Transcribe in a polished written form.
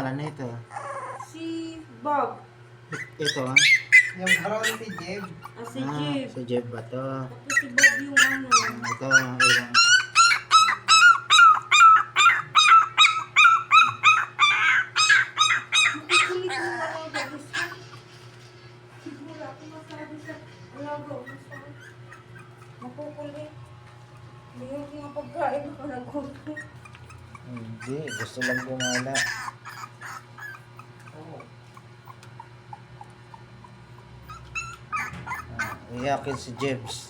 pangalan nito? Si Bob. Ito ah. Yung brown si Jeb. Si Jeep. Si Jeff ba to? Tapos si Bob yung ano. Ito, ilang. Makukulit mo na lang gabi siya. Siguro ako masabi sa alaga o gusto. Makukulit. Hindi yung mga pagkain ko nagkuto. Hindi, gusto lang gumala. Oo. Iyakin si Jebs.